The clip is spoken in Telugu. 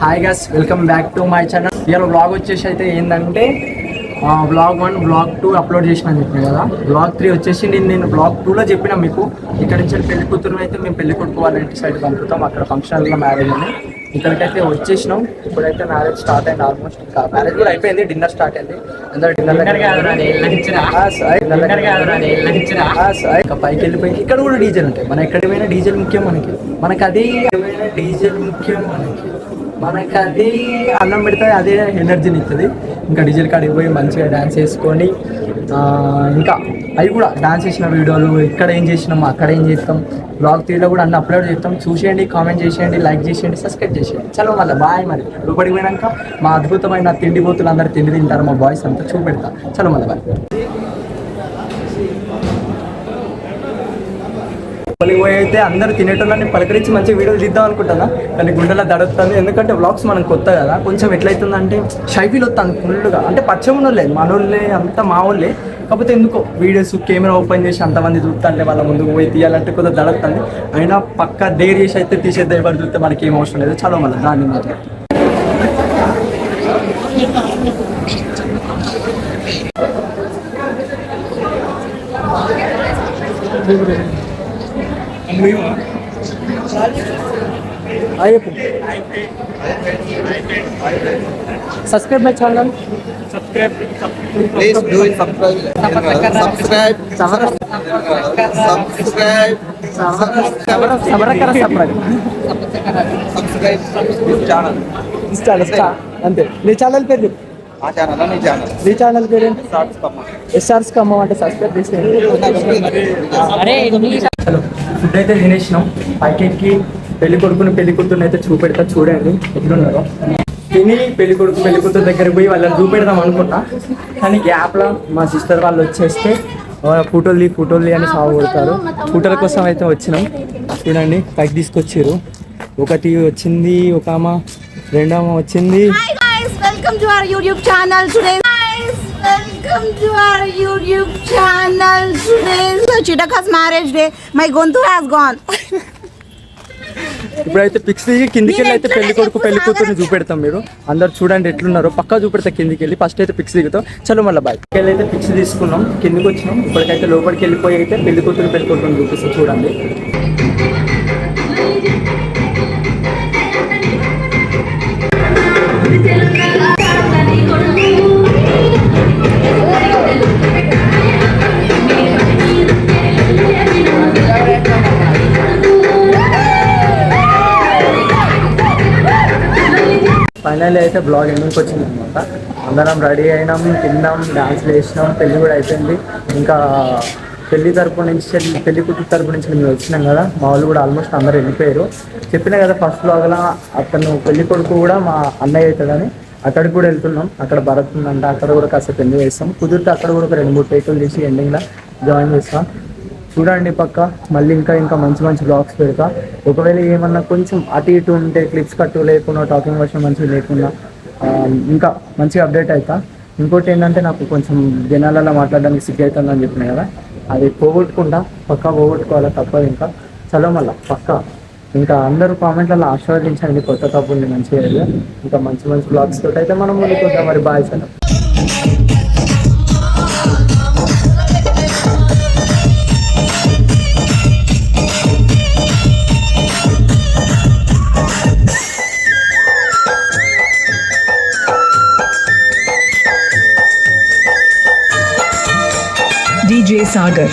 Hi guys, welcome back to my channel. ఇవాళ బ్లాగ్ వచ్చేసి అయితే ఏంటంటే బ్లాగ్ 1 బ్లాగ్ 2 అప్లోడ్ చేసిన చెప్పిన కదా. బ్లాగ్ 3 వచ్చేసి నేను బ్లాగ్ 2లో చెప్పిన మీకు ఇక్కడ నుంచి పెళ్లి కూతురు అయితే మేము పెళ్లి కొడుకు వాళ్ళ ఇంటి సైడ్ పంపుతాం. అక్కడ ఫంక్షన్లో మ్యారేజ్ అని ఇక్కడికైతే వచ్చేసినాం. ఇప్పుడైతే మ్యారేజ్ స్టార్ట్ అయింది. ఆల్మోస్ట్ ఇంకా మ్యారేజ్ కూడా అయిపోయింది. డిన్నర్ స్టార్ట్ అయింది. అందరూ డిన్నర్ పైకి వెళ్ళిపోయి ఇక్కడ కూడా డీజేలు ఉంటాయి. మన ఎక్కడికి పోయినా డీజేలు ముఖ్యం మనకి అది డీజేలు ముఖ్యం మనకి అది అన్నం పెడితే అదే ఎనర్జీని ఇస్తుంది. ఇంకా డీజేల్ కాడికి పోయి మంచిగా డ్యాన్స్ చేసుకొని ఇంకా అవి కూడా డాన్స్ చేసిన వీడియోలు ఇక్కడ ఏం చేసినాము అక్కడ ఏం చేస్తాం బ్లాగ్ 3లో కూడా అన్ని అప్లోడ్ చేస్తాం. చూసేయండి, కామెంట్ చేసేయండి, లైక్ చేసేయండి, సబ్స్క్రైబ్ చేసేయండి. చలో మళ్ళీ బాయ్. మరి లోపలికి పోయినాక మా అద్భుతమైన తిండి బోతులు అందరూ తిండి తింటారు. మా బాయ్స్ అంతా చూపెడతా. చలో మళ్ళీ బాయ్. పోయి అయితే అందరూ తినేటోళ్ళని పలకరించి మంచి వీడియోలు తీద్దాం అనుకుంటున్నా, కానీ గుండెలా దడుతుంది. ఎందుకంటే వ్లాగ్స్ మనం కొత్త కదా, కొంచెం ఎట్లయితుందంటే షై ఫీల్ వస్తుంది ఫుల్గా. అంటే పరిచయం ఉన్నోళ్ళే, మనోళ్ళే, అంతా మా వాళ్ళే. కాకపోతే ఎందుకో వీడియోస్ కెమెరా ఓపెన్ చేసి అంతమంది చూస్తుంటే వాళ్ళ ముందుకు పోయి తీయాలంటే కొద్దిగా దడుతుంది. అయినా పక్కా డేర్ చేసి అయితే తీసేద్దాం. ఎవరు చూస్తే మనకి ఏం అవసరం లేదు. చలో మళ్ళీ దాన్ని మాత్రం subscribe my channel. Please do it. Subscribe. అంతే. నీ ఛానల్ పేరు నీ ఛానల్ పేరు ఎస్ఆర్స్ కమ్మ అంటే సబ్స్క్రైబ్ చేసేయండి. హలో, ఫుడ్ అయితే తినేసినాం. పైకెక్కి పెళ్లి కొడుకుని పెళ్లి కూతురుని అయితే చూపెడతా. చూడండి ఎట్లున్నారో. తిని పెళ్లి కొడుకు పెళ్లి కూతురు దగ్గరికి పోయి వాళ్ళని చూపెడదాం అనుకున్నా, కానీ గ్యాప్లో మా సిస్టర్ వాళ్ళు వచ్చేస్తే ఫోటోలు అని సాగు కొడతారు. ఫోటోల కోసం అయితే వచ్చినాం. చూడండి పైకి తీసుకొచ్చారు. ఒకటి వచ్చింది, ఒక ఆమె, రెండో ఆమె వచ్చింది. Welcome to our YouTube channel today. Guys, welcome to our YouTube channel today. So Chitaka's marriage day. My gontu has gone. ఇప్పుడైతే పిక్స్ దిగి కిందికి వెళ్ళి అయితే పెళ్లి కొడుకు పెళ్లి కూతురుని చూపెడతాం. మీరు అందరు చూడండి ఎట్లున్నారో. పక్కా చూపెడతా కిందికి వెళ్ళి. ఫస్ట్ అయితే పిక్స్ దిగుతాం. చలో మళ్ళీ బాయ్. అయితే పిక్స్ తీసుకున్నాం, కిందికి వచ్చినాం. ఇప్పటికైతే లోపలికి వెళ్ళిపోయి అయితే పెళ్లి కూతురు పెళ్లి కొడుకుని చూపిస్తాం. చూడండి. ఫైనల్లీ అయితే బ్లాగ్ ఎండింగ్కి వచ్చింది అనమాట. అందరం రెడీ అయినాం, తిన్నాం, డాన్స్లు వేసినాం. పెళ్ళి కూడా అయిపోయింది. ఇంకా పెళ్లి కూతురు తరపు నుంచి మేము వచ్చినాం కదా. మా వాళ్ళు కూడా ఆల్మోస్ట్ అందరూ వెళ్ళిపోయారు. చెప్పినా కదా ఫస్ట్ బ్లాగ్లో, అతను పెళ్లి కొడుకు కూడా మా అన్నయ్య అవుతాడని. అక్కడికి కూడా వెళ్తున్నాం. అక్కడ భరత్ ఉందంట, అక్కడ కూడా కాసేపు పెళ్లి చేస్తాం. కుదిరితే అక్కడ కూడా ఒక 2-3 టేకులు తీసి ఎండింగ్లో జాయిన్ చేస్తాం. చూడండి పక్క మళ్ళీ ఇంకా మంచి బ్లాగ్స్ పెడతా. ఒకవేళ ఏమన్నా కొంచెం అటు ఇటు ఉంటే, క్లిప్స్ కట్టు లేకుండా, టాకింగ్ వర్షన్ మంచిగా లేకుండా ఇంకా మంచిగా అప్డేట్ అవుతా. ఇంకోటి ఏంటంటే నాకు కొంచెం జనాలలో మాట్లాడడానికి సిగ్గు అవుతుందని చెప్పిన కదా, అది పోగొట్టుకుంటా. పక్కా పోగొట్టుకోవాలా, తప్పదు. ఇంకా చలో మళ్ళీ పక్కా. ఇంకా అందరూ కామెంట్లలో ఆశీర్వదించండి. కొత్త కప్పుల్ని మంచిగా ఇంకా మంచి బ్లాగ్స్ తోటి అయితే మనం ముందుకు వద్దాం. మరి బాయ్ సార్. DJ Sagar.